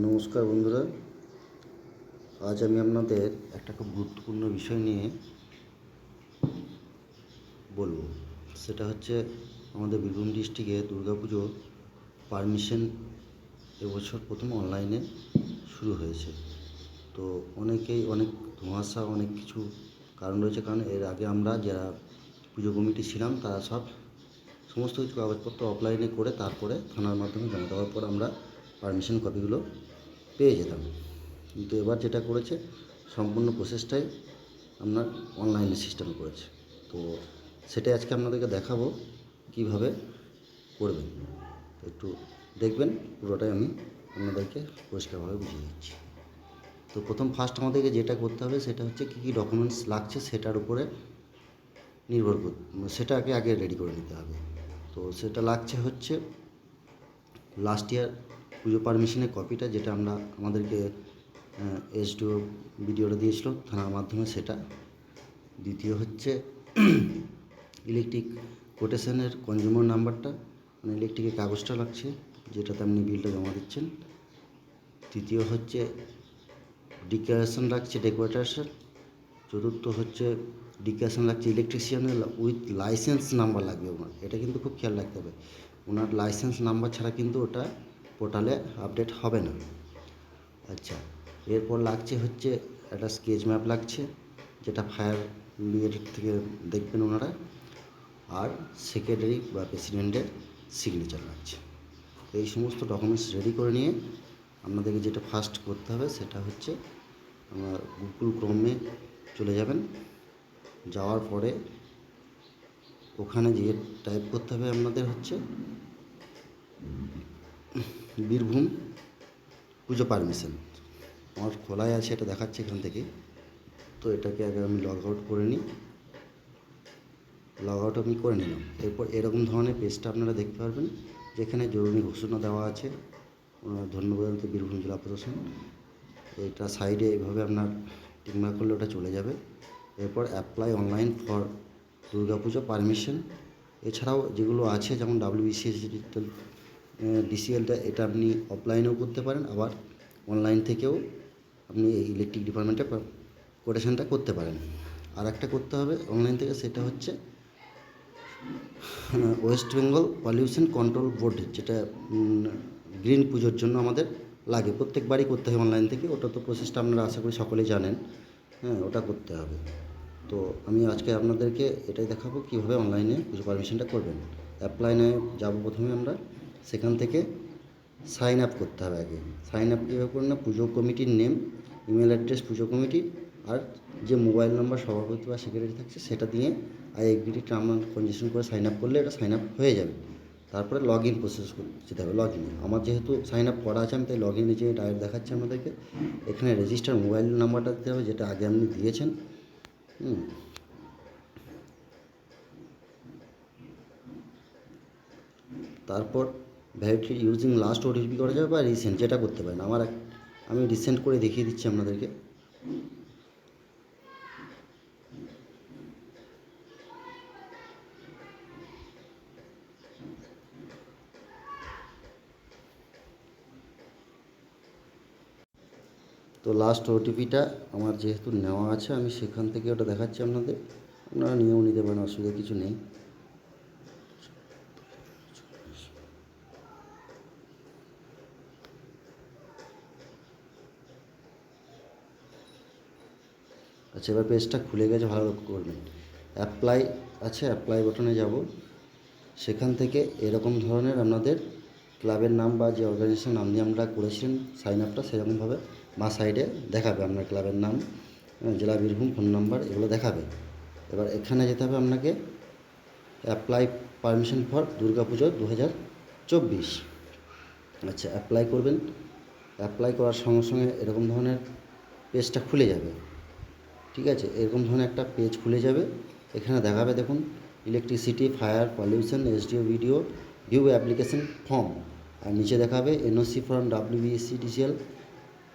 নমস্কার বন্ধুরা, আজ আমি আপনাদের একটা খুব গুরুত্বপূর্ণ বিষয় নিয়ে বলবো। সেটা হচ্ছে আমাদের বীরভূম ডিস্ট্রিক্টে দুর্গাপুজো পারমিশন এবছর প্রথম অনলাইনে শুরু হয়েছে। তো অনেকেই অনেক ধোঁয়াশা অনেক কিছু কারণ রয়েছে, কারণ এর আগে আমরা যারা পুজো কমিটি ছিলাম তারা সমস্ত কিছু কাগজপত্র অফলাইনে করে তারপরে থানার মাধ্যমে জমা দেওয়ার পর আমরা পারমিশন কপিগুলো পেয়ে যেতাম। কিন্তু এবার যেটা করেছে সম্পূর্ণ প্রসেসটাই আপনার অনলাইনে সিস্টেম করেছে। তো সেটাই আজকে আপনাদেরকে দেখাবো কিভাবে করবেন। একটু দেখবেন, পুরোটাই আমি আপনাদেরকে পরিষ্কারভাবে বুঝিয়ে দিচ্ছি। তো ফার্স্ট আমাদেরকে যেটা করতে হবে সেটা হচ্ছে কী কী ডকুমেন্টস লাগছে সেটার উপরে নির্ভর সেটাকে আগে রেডি করে নিতে হবে। তো সেটা লাগছে হচ্ছে লাস্ট ইয়ার পুজো পারমিশনের কপিটা, যেটা আমাদেরকে এসডিও ভিডিওটা দিয়েছিল থানার মাধ্যমে, সেটা। দ্বিতীয় হচ্ছে ইলেকট্রিক কোটেশনের কনজিউমার নাম্বারটা, মানে ইলেকট্রিকের কাগজটা লাগছে যেটাতে আপনি বিলটা জমা দিচ্ছেন। তৃতীয় হচ্ছে ডিক্লারেশন লাগছে ডেকোরেটার্সের। চতুর্থ হচ্ছে ডিক্লারেশন লাগছে ইলেকট্রিশিয়ানের উইথ লাইসেন্স নাম্বার লাগবে ওনার, এটা কিন্তু খুব খেয়াল রাখতে হবে। ওনার লাইসেন্স নাম্বার ছাড়া কিন্তু ওটা পোর্টালে আপডেট হবে না। আচ্ছা, এরপর লাগছে হচ্ছে একটা স্কেচ ম্যাপ লাগছে, যেটা ফায়ার ব্রিগেড থেকে দেখবেন ওনারা। আর সেক্রেটারি বা প্রেসিডেন্টের সিগনেচার লাগছে। এই সমস্ত ডকুমেন্টস রেডি করে নিয়ে আপনাদেরকে যেটা ফার্স্ট করতে হবে সেটা হচ্ছে আমার গুগল ক্রোমে চলে যাবেন। যাওয়ার পরে ওখানে যে টাইপ করতে হবে আপনাদের হচ্ছে বীরভূম পুজো পারমিশন। আমার খোলাই আছে, এটা দেখাচ্ছে এখান থেকে। তো এটাকে আগে আমি লগ আউট করে নিই। লগ আউট আমি করে নিলাম। এরপর এরকম ধরনের পেজটা আপনারা দেখতে পারবেন, যেখানে জরুরি ঘোষণা দেওয়া আছে। ধন্যবাদ বীরভূম জেলা প্রশাসন। এটা সাইডে এইভাবে আপনার টিকমার্ক করলে ওটা চলে যাবে। এরপর apply online for Durga Puja permission. এছাড়াও যেগুলো আছে যেমন WBCS ডিজিটাল ডিসিএলটা, এটা আপনি অফলাইনেও করতে পারেন, আবার অনলাইন থেকেও আপনি এই ইলেকট্রিক ডিপার্টমেন্টে কোটেশনটা করতে পারেন। আর একটা করতে হবে অনলাইন থেকে, সেটা হচ্ছে West Bengal pollution control board, যেটা গ্রিন পুজোর জন্য আমাদের লাগে। প্রত্যেকবারই করতে হয় অনলাইন থেকে। ওটা তো প্রসেসটা আপনারা আশা করি সকলেই জানেন। ওটা করতে হবে। তো আমি আজকে আপনাদেরকে এটাই দেখাবো কীভাবে অনলাইনে পুজো পারমিশনটা করবেন। অ্যাপ্লাইনে যাব প্রথমে আমরা, সেখান থেকে সাইন আপ করতে হবে আগে। সাইন আপ কীভাবে করুন না, পুজো কমিটির নেম, ইমেল অ্যাড্রেস পুজো কমিটি, আর যে মোবাইল নাম্বার সভাপতি বা সেক্রেটারি থাকছে সেটা দিয়ে I agree term and condition করে সাইন আপ করলে এটা সাইন আপ হয়ে যাবে। তারপরে লগ ইন প্রসেস যেতে হবে। লগ ইন আমার যেহেতু সাইন আপ করা আছে, আমি তাই লগ ইনে যেয়ে ডাইরেক্ট দেখাচ্ছি আপনাদেরকে। এখানে রেজিস্টার মোবাইল নাম্বারটা দিতে হবে, যেটা আগে আপনি দিয়েছেন। তারপর ভ্যালিডিটি ইউজিং লাস্ট ওটিপি করা যাবে বা রিসেন্ট, যেটা করতে পারেন। আমি রিসেন্ট করে দেখিয়ে দিচ্ছি আপনাদেরকে। তো লাস্ট ওটিপিটা আমার যেহেতু নেওয়া আছে, আমি সেখান থেকে ওটা দেখাচ্ছি আপনাদের। আপনারা নিয়েও নিতে পারেন, অসুবিধা কিছু নেই। আচ্ছা, এবার পেজটা খুলে গেছে, ভালো লক্ষ্য করবেন। অ্যাপ্লাই আছে, অ্যাপ্লাই বাটনে যাব। সেখান থেকে এরকম ধরনের আপনাদের ক্লাবের নাম বা যে অর্গানাইজেশন নাম দিয়ে আমরা করেছিলেন সাইন আপটা, সেরকমভাবে বাঁ সাইডে দেখাবে আপনার ক্লাবের নাম, জেলা বীরভূম, ফোন নাম্বার, এগুলো দেখাবে। এবার এখানে যেতে হবে আপনাকে, অ্যাপ্লাই পারমিশন ফর দুর্গাপুজো 2024। আচ্ছা, অ্যাপ্লাই করবেন। অ্যাপ্লাই করার সঙ্গে সঙ্গে এরকম ধরনের পেজটা খুলে যাবে। ঠিক আছে, এরকম ধরনের একটা পেজ খুলে যাবে। এখানে দেখাবে, দেখুন, electricity, fire, pollution, SDO BDO, view application form. আর নিচে দেখাবে NOC from WBCDCL,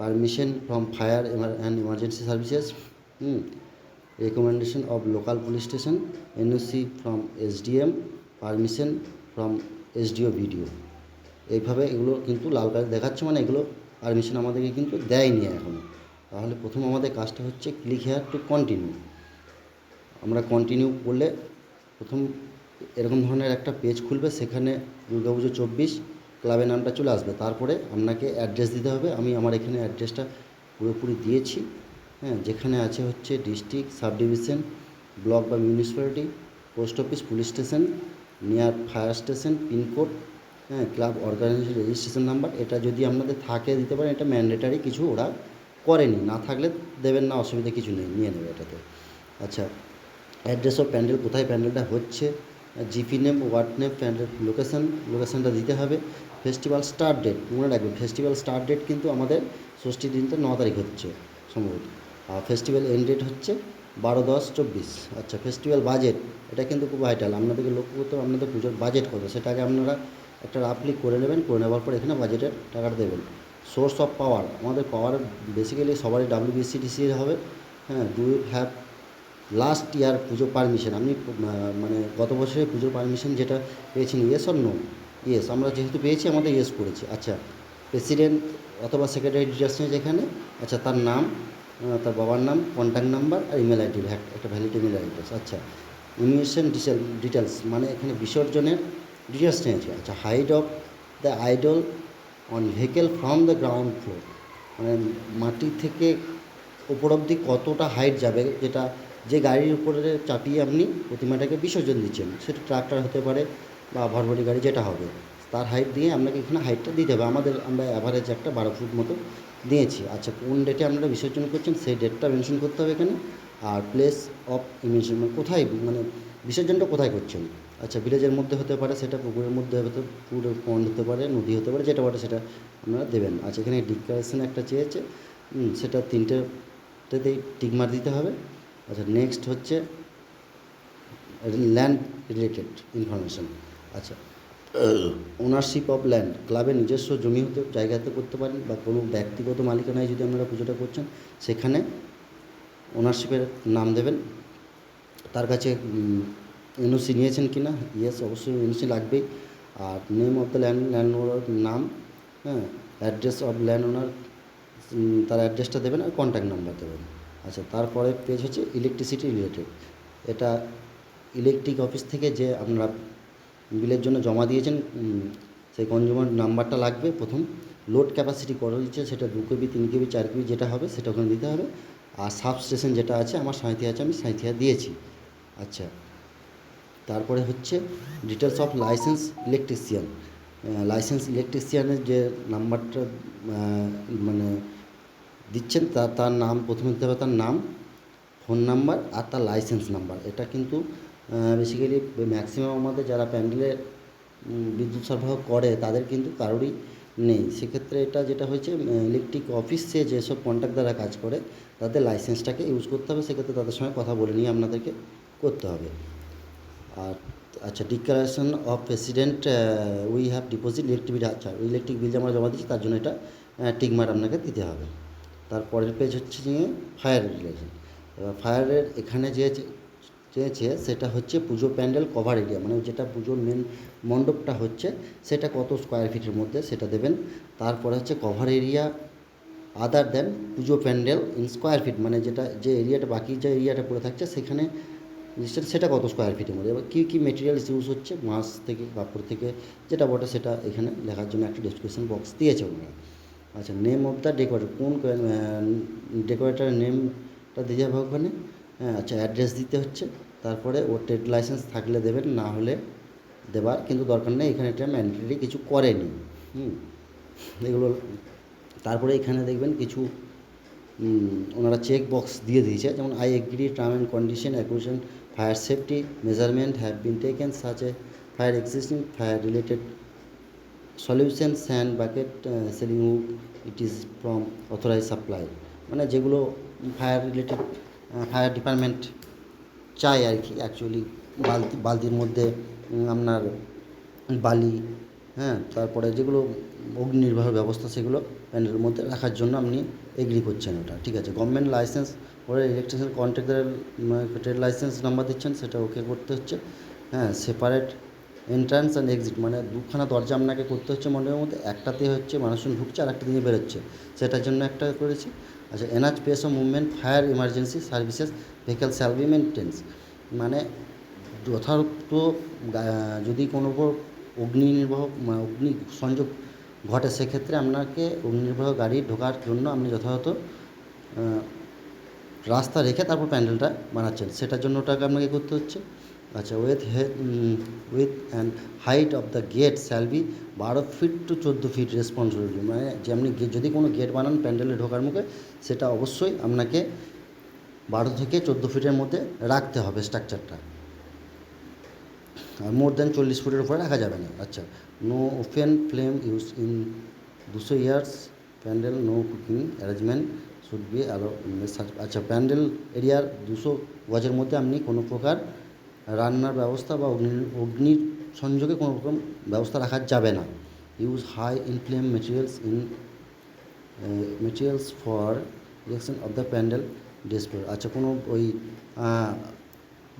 permission from fire and emergency services, recommendation of local police station, NOC from SDM, permission from SDO BDO. এইভাবে এগুলো কিন্তু লাল কালার দেখাচ্ছে, মানে এগুলো পারমিশন আমাদেরকে কিন্তু দেয়নি এখনও। তাহলে প্রথম আমাদের কাজটা হচ্ছে ক্লিক হেয়ার টু কন্টিনিউ। আমরা কন্টিনিউ করলে প্রথম এরকম ধরনের একটা পেজ খুলবে, সেখানে দুর্গাপুজো 24 ক্লাবের নামটা চলে আসবে। তারপরে আপনাকে অ্যাড্রেস দিতে হবে। আমি আমার এখানে অ্যাড্রেসটা পুরোপুরি দিয়েছি, হ্যাঁ, যেখানে আছে হচ্ছে ডিস্ট্রিক্ট, সাব ডিভিশন, ব্লক বা municipality, post office, police station, near fire station, pincode, হ্যাঁ, ক্লাব অর্গানাইজেশন রেজিস্ট্রেশন নাম্বার। এটা যদি আপনাদের থাকে দিতে পারেন, এটা ম্যান্ডেটারি কিছু ওরা করেনি, না থাকলে দেবেন না, অসুবিধা কিছু নেই, নিয়ে নেবে এটাতে। আচ্ছা, অ্যাড্রেস অফ প্যান্ডেল, কোথায় প্যান্ডেলটা হচ্ছে, GP name, ward name, pandal লোকেশানটা দিতে হবে। ফেস্টিভ্যাল স্টার্ট ডেট, মনে রাখবেন ফেস্টিভ্যাল স্টার্ট ডেট কিন্তু আমাদের ষষ্ঠীর দিনটা 9 তারিখ হচ্ছে সম্ভবত, আর ফেস্টিভ্যাল এন্ড ডেট হচ্ছে 12/10/24। আচ্ছা, ফেস্টিভ্যাল বাজেট, এটা কিন্তু খুব ভাইটাল, আপনাদেরকে লক্ষ্য করতে হবে আপনাদের পুজোর বাজেট কত, সেটা আগে আপনারা একটা রাফলি করে নেবেন, করে নেওয়ার পর এখানে বাজেটের টাকাটা দেবেন। সোর্স অফ পাওয়ার, আমাদের পাওয়ার বেসিক্যালি সবারই WBCDC হবে, হ্যাঁ। Do you have last year puja permission, আপনি মানে গত বছরের পুজোর পারমিশন যেটা পেয়েছেন, ইয়েস অর নো? ইয়েস, আমরা যেহেতু পেয়েছি আমাদের ইয়েস করেছি। আচ্ছা, প্রেসিডেন্ট অথবা সেক্রেটারি ডিটেলস নিয়ে যেখানে, আচ্ছা, তার নাম, তার বাবার নাম, কন্ট্যাক্ট নাম্বার আর ইমেল আইডি, একটা ভ্যালিড ইমেল অ্যাড্রেস। আচ্ছা, ইমিউশন ডিটেলস, মানে এখানে বিসর্জনের ডিটেলস নিয়েছে। আচ্ছা, height of the idol on vehicle from the ground floor, মানে মাটি থেকে ওপর অবধি কতটা হাইট যাবে, যেটা যে গাড়ির উপরে চাপিয়ে আপনি প্রতিমাটাকে বিসর্জন দিচ্ছেন, সেটা ট্রাক্টর হতে পারে বা ভরভরি গাড়ি, যেটা হবে তার হাইট দিয়ে আপনাকে এখানে হাইটটা দিতে হবে। আমরা অ্যাভারেজ একটা 12 ফুট মতো দিয়েছি। আচ্ছা, কোন ডেটে আপনারা বিসর্জন করছেন সেই ডেটটা মেনশন করতে হবে এখানে। আর প্লেস অফ ইমিশন, মানে কোথায়, মানে বিসর্জনটা কোথায় করছেন। আচ্ছা, ভিলেজের মধ্যে হতে পারে, সেটা পুকুরের মধ্যে হতে, পুকুরের পন্ড হতে পারে, নদী হতে পারে, যেটা বটে সেটা আপনারা দেবেন। আচ্ছা, এখানে ডিক্লারেশন একটা চেয়েছে, সেটা 3টেতেই টিক মার দিতে হবে। আচ্ছা, নেক্সট হচ্ছে ল্যান্ড রিলেটেড ইনফরমেশান। আচ্ছা, ওনারশিপ অফ ল্যান্ড, ক্লাবের নিজস্ব জমি হতে, জায়গাতে করতে পারেন, বা কোনো ব্যক্তিগত মালিকানায় যদি আপনারা পুজোটা করছেন, সেখানে ওনারশিপের নাম দেবেন। তার কাছে এনওসি নিয়েছেন কি না, ইয়েস, অবশ্যই এনওসি লাগবেই। আর name of the land owner নাম, হ্যাঁ, অ্যাড্রেস অফ ল্যান্ড ওনার, তার অ্যাড্রেসটা দেবেন আর কন্ট্যাক্ট নাম্বার দেবেন। আচ্ছা, তারপরে পেজ হচ্ছে ইলেকট্রিসিটি রিলেটেড। এটা ইলেকট্রিক অফিস থেকে যে আপনারা বিলের জন্য জমা দিয়েছেন, সেই কনজিউমার নাম্বারটা লাগবে প্রথম। লোড ক্যাপাসিটি কত দিচ্ছে, সেটা 2 কেবি, 3 কেবি, 4 কেবি যেটা হবে সেটা ওখানে দিতে হবে। আর সাবস্টেশন যেটা আছে, আমার সাঁইথিয়া আছে, আমি সাঁইথিয়া দিয়েছি। আচ্ছা, তারপরে হচ্ছে details of licence electrician. Licence ইলেকট্রিশিয়ানের যে নাম্বারটা মানে দিচ্ছেন, তার নাম প্রথমে দিতে হবে, তার নাম, ফোন নাম্বার আর তার লাইসেন্স নাম্বার। এটা কিন্তু বেসিক্যালি ম্যাক্সিমাম আমাদের যারা প্যান্ডেলে বিদ্যুৎ সরবরাহ করে তাদের কিন্তু কারোরই নেই। সেক্ষেত্রে এটা যেটা হয়েছে, ইলেকট্রিক অফিসে যেসব কন্ট্রাক্টররা কাজ করে তাদের লাইসেন্সটাকে ইউজ করতে হবে, সেক্ষেত্রে তাদের সঙ্গে কথা বলে নিয়ে আপনাদেরকে করতে হবে। আর আচ্ছা, declaration of president we have deposit electric bill, আচ্ছা, ইলেকট্রিক বিল যে আমরা জমা দিচ্ছি তার জন্য এটা টিকমার্ক আপনাকে দিতে হবে। তারপরের পেজ হচ্ছে যে ফায়ার রিলেশন। ফায়ারের এখানে যে চেয়েছে সেটা হচ্ছে পুজো প্যান্ডেল কভার এরিয়া, মানে যেটা পুজোর মেন মণ্ডপটা হচ্ছে সেটা কত স্কোয়ার ফিটের মধ্যে সেটা দেবেন। তারপরে হচ্ছে cover area other then Puja pandal in square feet, মানে যেটা যে এরিয়াটা বাকি যে এরিয়াটা পড়ে থাকছে সেখানে সেটা কত স্কোয়ার ফিটের মধ্যে, এবার কী কী মেটেরিয়ালস ইউজ হচ্ছে, বাঁশ থেকে, কাপড় থেকে, যেটা বটে সেটা এখানে লেখার জন্য একটা ডেসক্রিপশন বক্স দিয়েছে ওনারা। আচ্ছা, নেম অফ দ্য ডেকোরেটর, কোন ডেকোরেটরের নেমটা দিয়ে যাবে ওখানে, হ্যাঁ। আচ্ছা, অ্যাড্রেস দিতে হচ্ছে। তারপরে ওর ট্রেড লাইসেন্স থাকলে দেবেন, না হলে দেবার কিন্তু দরকার নেই, এখানে এটা ম্যান্ডেটরি কিছু করেনি, এগুলো। তারপরে এখানে দেখবেন কিছু ওনারা চেক বক্স দিয়ে দিয়েছে, যেমন I agree term and condition acquisition fire safety measurement have been taken such a fire existing fire related solution sand bucket selling would it is from authorise supply, মানে যেগুলো ফায়ার রিলেটেড ফায়ার ডিপার্টমেন্ট চাই আর কি, actually বালতির মধ্যে আপনার বালি, হ্যাঁ, তারপরে যেগুলো অগ্নি নির্বাহ ব্যবস্থা সেগুলো প্যান্ডেলের মধ্যে রাখার জন্য আপনি এগ্রি করছেন ওটা, ঠিক আছে। গভর্নমেন্ট লাইসেন্স ওরা ইলেকট্রিশিয়ান কন্ট্রাক্টরের ট্রেড লাইসেন্স নাম্বার দিচ্ছেন, সেটা ওকে করতে হচ্ছে, হ্যাঁ। সেপারেট এন্ট্রান্স অ্যান্ড এক্সিট মানে দুখানা দরজা আপনাকে করতে হচ্ছে মণ্ডপের মধ্যে, একটাতে হচ্ছে মানুষজন ঢুকছে আর একটা দিয়ে বেরোচ্ছে, সেটার জন্য একটা করেছি। আচ্ছা, এনআচ pace of movement fire emergency services vehicle shall be maintained, মানে যথার্থ যদি কোনো উপর অগ্নি সংযোগ ঘটে সেক্ষেত্রে আপনাকে অগ্নি নির্বাপক গাড়ি ঢোকার জন্য আপনি যথাযথ রাস্তা রেখে তারপর প্যান্ডেলটা বানাচ্ছেন, সেটার জন্য ওটাকে আপনাকে করতে হচ্ছে। আচ্ছা, with and height of the gate shall be 12 feet to 14 feet responsibility, মানে যে আপনি যদি কোনো গেট বানান প্যান্ডেলে ঢোকার মুখে, সেটা অবশ্যই আপনাকে 12 থেকে 14 ফিটের মধ্যে রাখতে হবে স্ট্রাকচারটা, আর মোর দ্যান 40 ফুটের উপরে রাখা যাবে না। আচ্ছা, no open flame use in 200 years pandal, no cooking arrangement should be allow. আচ্ছা, প্যান্ডেল এরিয়ার 200 গজের মধ্যে আপনি কোনো প্রকার রান্নার ব্যবস্থা বা অগ্নির সংযোগে কোনো রকম ব্যবস্থা রাখা যাবে না। Use high inflame materials for erection of the pandal display. আচ্ছা, কোনো ওই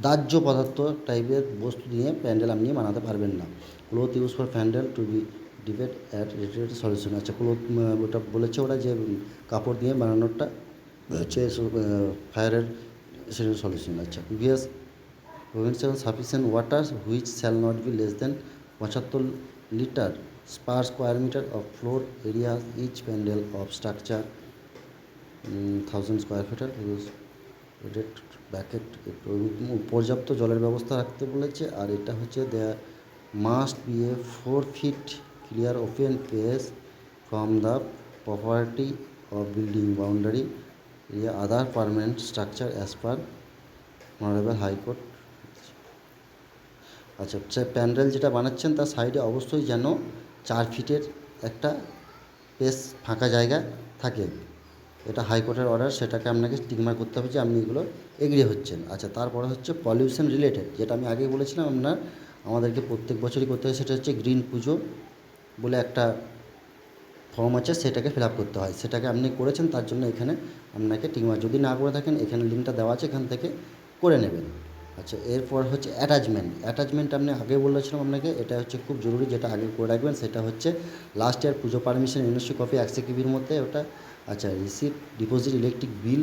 দাহ্য পদার্থ টাইপের বস্তু দিয়ে প্যান্ডেল আপনি বানাতে পারবেন না। Cloth use for pandal to be debate at rated solution. আচ্ছা, ক্লোথ ওটা বলেছে ওরা যে কাপড় দিয়ে বানানোরটা হচ্ছে ফায়ারের সেটা সলিউশন। আচ্ছা, previous provincial sufficient water which shall not be less than 75 litre per square metre of floor area each pandal of structure 1000 square feet use bucket. পর্যাপ্ত জলের ব্যবস্থা রাখতে বলেছে। আর এটা হচ্ছে there must be a 4 feet clear open space from the property of building boundary area other permanent structure as per honourable high court. আচ্ছা, প্যান্ডেল যেটা বানাচ্ছেন তার সাইডে অবশ্যই যেন 4 ফিটের একটা স্পেস ফাঁকা জায়গা থাকে, এটা হাইকোর্টের অর্ডার, সেটাকে আপনাকে স্টিগমার করতে হবে যে আপনি এগুলো এগ্রি হচ্ছেন। আচ্ছা, তারপরে হচ্ছে পলিউশন রিলেটেড, যেটা আমি আগে বলেছিলাম আমাদেরকে প্রত্যেক বছরই করতে হয়, সেটা হচ্ছে গ্রিন পুজো বলে একটা ফর্ম আছে, সেটাকে ফিল আপ করতে হয়, সেটাকে আপনি করেছেন, তার জন্য এখানে আপনাকে টিকমার্ক, যদি না করে থাকেন এখানে লিঙ্কটা দেওয়া আছে, এখান থেকে করে নেবেন। আচ্ছা, এরপর হচ্ছে অ্যাটাচমেন্ট আপনি আগে বলেছিলাম আপনাকে, এটা হচ্ছে খুব জরুরি, যেটা আগে করে রাখবেন, সেটা হচ্ছে last year puja permission NOC copy 100 কেবির মধ্যে ওটা। আচ্ছা, receipt deposit electric bill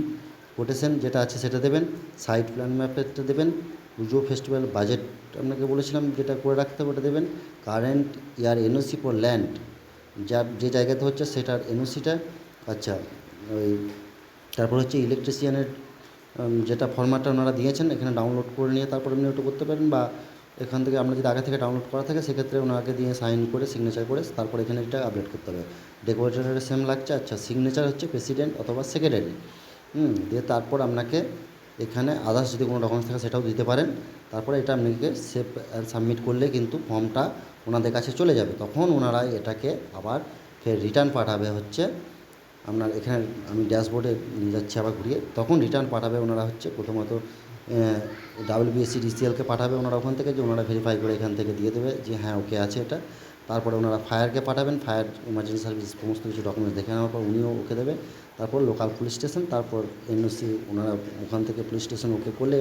quotation যেটা আছে সেটা দেবেন, সাইট প্ল্যান ম্যাপটা দেবেন, পুজো ফেস্টিভ্যাল বাজেট আপনাকে বলেছিলাম যেটা করে রাখতে হবে ওটা দেবেন, current year NOC for land যে জায়গাতে হচ্ছে সেটার এনওসিটা। আচ্ছা, ওই তারপর হচ্ছে ইলেকট্রিশিয়ানের যেটা ফরম্যাটটা ওনারা দিয়েছেন এখানে ডাউনলোড করে নিয়ে তারপর আপনি ওটা করতে পারেন, বা এখান থেকে আপনার যদি আগে থেকে ডাউনলোড করা থাকে সেক্ষেত্রে ওনাকে দিয়ে সাইন করে সিগনেচার করে তারপর এখানে এটা আপডেট করতে হবে। ডেকোরেটরের সেম লাগছে। আচ্ছা, সিগনেচার হচ্ছে প্রেসিডেন্ট অথবা সেক্রেটারি, দিয়ে তারপর আপনাকে এখানে আদার্স যদি কোনো ডকুমেন্টস থাকে সেটাও দিতে পারেন। তারপরে এটা আপনাকে সেভ অ্যান্ড সাবমিট করলে কিন্তু ফর্মটা ওনাদের কাছে চলে যাবে, তখন ওনারা এটাকে আবার ফের রিটার্ন পাঠাবে হচ্ছে আপনার এখানে, আমি ড্যাশবোর্ডে নিয়ে যাচ্ছি আবার ঘুরিয়ে, তখন রিটার্ন পাঠাবে ওনারা হচ্ছে প্রথমত WBSC DCLকে পাঠাবে ওনারা ওখান থেকে, যে ওনারা ভেরিফাই করে এখান থেকে দিয়ে দেবে যে হ্যাঁ ওকে আছে এটা। তারপরে ওনারা ফায়ারকে পাঠাবেন, ফায়ার ইমার্জেন্সি সার্ভিস সমস্ত কিছু ডকুমেন্টস দেখে নেওয়ার পর উনিও ওকে দেবে। তারপর লোকাল পুলিশ স্টেশন, তারপর এনওসি ওনারা ওখান থেকে পুলিশ স্টেশন ওকে করলে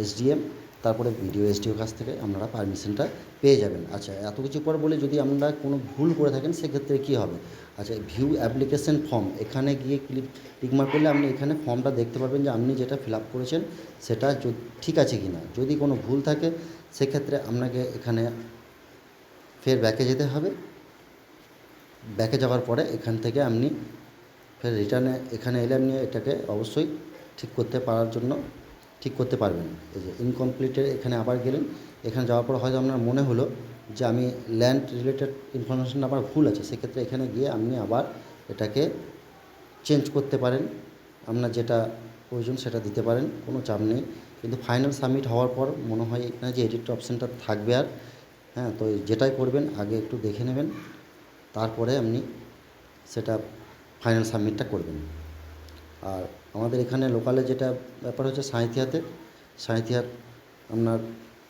SDM, তারপরে BDO SDO কাছ থেকে আপনারা পারমিশনটা পেয়ে যাবেন। আচ্ছা, এত কিছু পর বলে যদি আপনারা কোনো ভুল করে থাকেন সেক্ষেত্রে কী হবে। আচ্ছা, ভিউ অ্যাপ্লিকেশন ফর্ম, এখানে গিয়ে টিকমার্ক করলে আপনি এখানে ফর্মটা দেখতে পারবেন যে আপনি যেটা ফিল আপ করেছেন সেটা ঠিক আছে কি না। যদি কোনো ভুল থাকে সেক্ষেত্রে আপনাকে এখানে ফের ব্যাকে যেতে হবে, ব্যাকে যাওয়ার পরে এখান থেকে আপনি ফের রিটার্নে এখানে এলে আপনি এটাকে অবশ্যই ঠিক করতে পারবেন। এই যে ইনকমপ্লিটের এখানে আবার গেলেন, এখানে যাওয়ার পর হয়তো আপনার মনে হলো যে আমি ল্যান্ড রিলেটেড ইনফরমেশানটা আমার ভুল আছে, সেক্ষেত্রে এখানে গিয়ে আপনি আবার এটাকে চেঞ্জ করতে পারেন, আপনার যেটা প্রয়োজন সেটা দিতে পারেন, কোনো চাপ নেই। কিন্তু ফাইনাল সাবমিট হওয়ার পর মনে হয় এখানে যে এডিট অপশানটা থাকবে আর, হ্যাঁ, তো যেটাই করবেন আগে একটু দেখে নেবেন, তারপরে আপনি সেটা ফাইনাল সাবমিটটা করবেন। আর আমাদের এখানে লোকালে যেটা ব্যাপার হচ্ছে সাঁইথিয়ার আপনার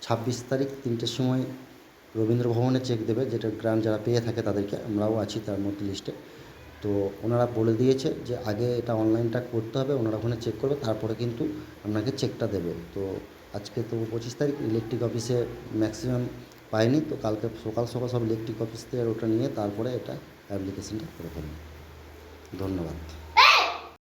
26 তারিখ 3টের সময় রবীন্দ্র ভবনে চেক দেবে, যেটা গ্রান্ট যারা পেয়ে থাকে তাদেরকে, আমরাও আছি তার মধ্যে লিস্টে। তো ওনারা বলে দিয়েছে যে আগে এটা অনলাইনটা করতে হবে, ওনারা ওখানে চেক করবে, তারপরে কিন্তু আপনাকে চেকটা দেবে। তো আজকে তো 25 তারিখ, ইলেকট্রিক অফিসে ম্যাক্সিমাম পায়নি, তো কালকে সকাল সকাল সব ইলেকট্রিক অফিস থেকে ওটা নিয়ে তারপরে এটা অ্যাপ্লিকেশনটা করে ফেলবে। ধন্যবাদ।